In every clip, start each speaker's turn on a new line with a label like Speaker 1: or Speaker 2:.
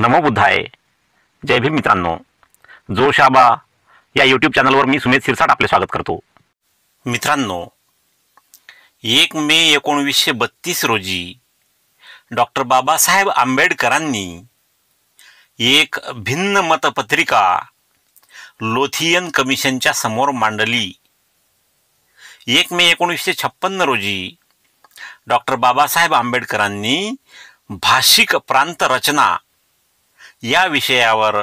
Speaker 1: नमो बुद्धाय. जय भीम मित्रांनो. जोशाबा या यूट्यूब चॅनलवर मी सुमेध शिरसाट आपले स्वागत करतो. मित्रांनो, 1 मे 1932 रोजी डॉक्टर बाबासाहेब आंबेडकरांनी एक भिन्न मतपत्रिका लोथियन कमिशनच्या समोर मांडली. 1 मे 1956 रोजी डॉक्टर बाबासाहेब आंबेडकरांनी भाषिक प्रांत रचना या विषयावर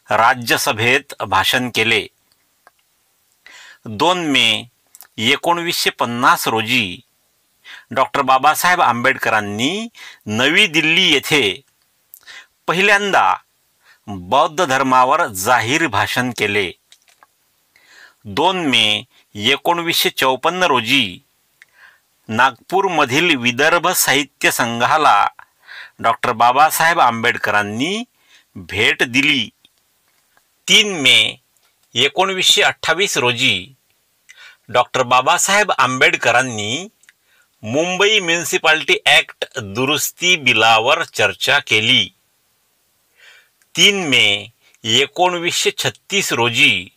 Speaker 1: राज्यसभेत भाषण केले. 2 मे 1950 रोजी डॉक्टर बाबासाहेब आंबेडकरांनी नवी दिल्ली येथे पहिल्यांदा बौद्ध धर्मावर जाहीर भाषण केले. 2 मे 1954 रोजी नागपूरमधील विदर्भ साहित्य संघाला डॉक्टर बाबासाहेब आंबेडकरांनी भेट दिली. 3 मे 1928 रोजी डॉक्टर बाबासाहेब आंबेडकरांनी मुंबई म्युनिसिपालिटी ॲक्ट दुरुस्ती बिलावर चर्चा केली. 3 मे 1936 रोजी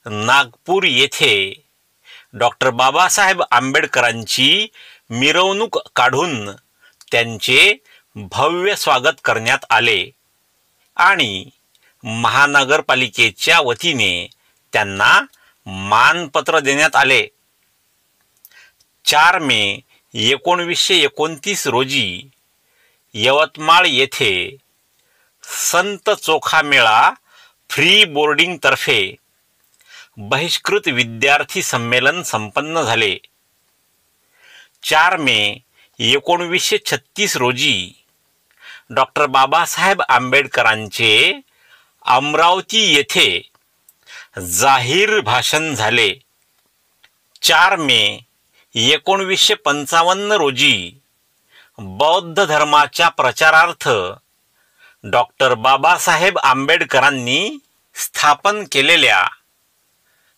Speaker 1: नागपूर येथे डॉक्टर बाबासाहेब आंबेडकरांची मिरवणूक काढून त्यांचे भव्य स्वागत करण्यात आले आणि महानगरपालिकेच्या वतीने त्यांना मानपत्र देण्यात आले. 4 मे 1929 रोजी यवतमाळ येथे संत चोखामेळा फ्री बोर्डिंग तर्फे बहिष्कृत विद्यार्थी संमेलन संपन्न झाले. 4 मे 1936 रोजी डॉक्टर बाबासाहेब आंबेडकरांचे अमरावती येथे जाहीर भाषण झाले. 4 मे 1955 रोजी बौद्ध धर्माच्या प्रचारार्थ डॉक्टर बाबासाहेब आंबेडकरांनी स्थापन केलेल्या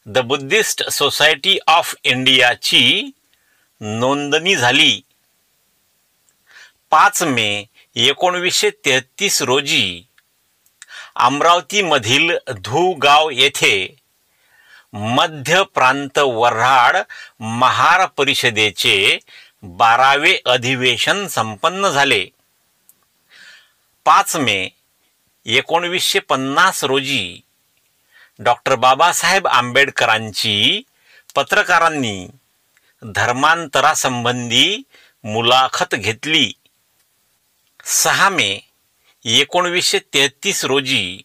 Speaker 1: द बुद्धिस्ट सोसायटी ऑफ इंडियाची नोंदणी झाली. 5 मे 1933 रोजी अमरावतीमधील धुगाव येथे मध्य प्रांत वऱ्हाड महार परिषदेचे 12वे अधिवेशन संपन्न झाले. 5 मे 1950 रोजी डॉक्टर बाबासाहेब आंबेडकरांची पत्रकारांनी धर्मांतरासंबंधी मुलाखत घेतली. 6 मे 1933 रोजी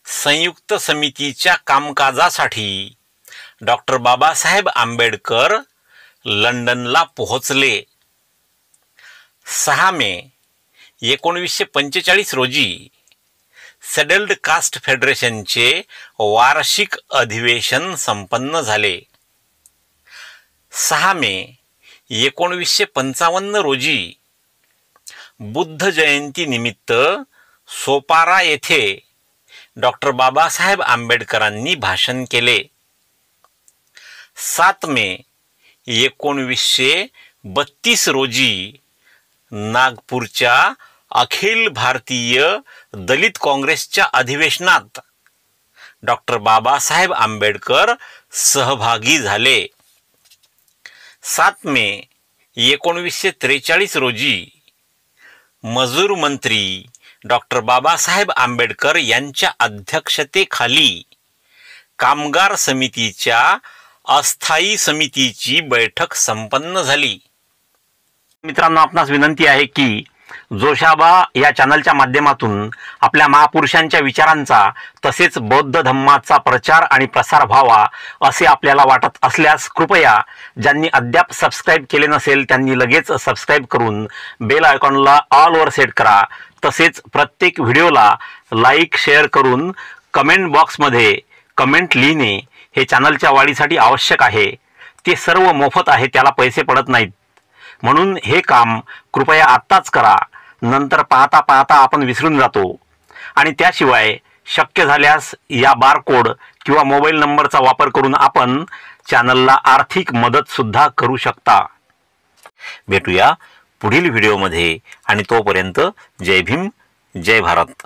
Speaker 1: संयुक्त समितीच्या कामकाजासाठी डॉक्टर बाबासाहेब आंबेडकर लंडनला पोहोचले. 6 मे 1945 रोजी सेडल्ड कास्ट फेडरेशनचे वार्षिक अधिवेशन संपन्न झाले. 6 मे 1955 रोजी बुद्ध जयंती निमित्त सोपारा येथे डॉक्टर बाबासाहेब आंबेडकरांनी भाषण केले. 7 मे 1932 रोजी नागपूरच्या अखिल भारतीय दलित काँग्रेसच्या अधिवेशनात डॉक्टर बाबासाहेब आंबेडकर सहभागी झाले. 7 मे 1943 रोजी मजूर मंत्री डॉक्टर बाबासाहेब आंबेडकर यांच्या अध्यक्षतेखाली कामगार समितीच्या अस्थायी समितीची बैठक संपन्न झाली. मित्रांनो, आपणास विनंती आहे की जोशाबा या चॅनलच्या माध्यमातून आपल्या महापुरुषांच्या विचारांचा तसेच बौद्ध धम्माचा प्रचार आणि प्रसार व्हावा असे आपल्याला वाटत असल्यास कृपया ज्यांनी अद्याप सबस्क्राईब केले नसेल त्यांनी लगेच सबस्क्राईब करून बेल आयकॉनला ऑलवर सेट करा. तसेच प्रत्येक व्हिडिओला लाईक शेअर करून कमेंट बॉक्समध्ये कमेंट लिहिणे हे चॅनलच्या वाढीसाठी आवश्यक आहे. ते सर्व मोफत आहे, त्याला पैसे पडत नाहीत. म्हणून हे काम कृपया आत्ताच करा, नंतर पाहता पाहता आपण विसरून जातो. आणि त्याशिवाय शक्य झाल्यास या बारकोड किंवा मोबाईल नंबरचा वापर करून आपण चॅनलला आर्थिक मदत सुद्धा करू शकता. भेटूया पुढील व्हिडिओमध्ये आणि तोपर्यंत जय भीम, जय भारत.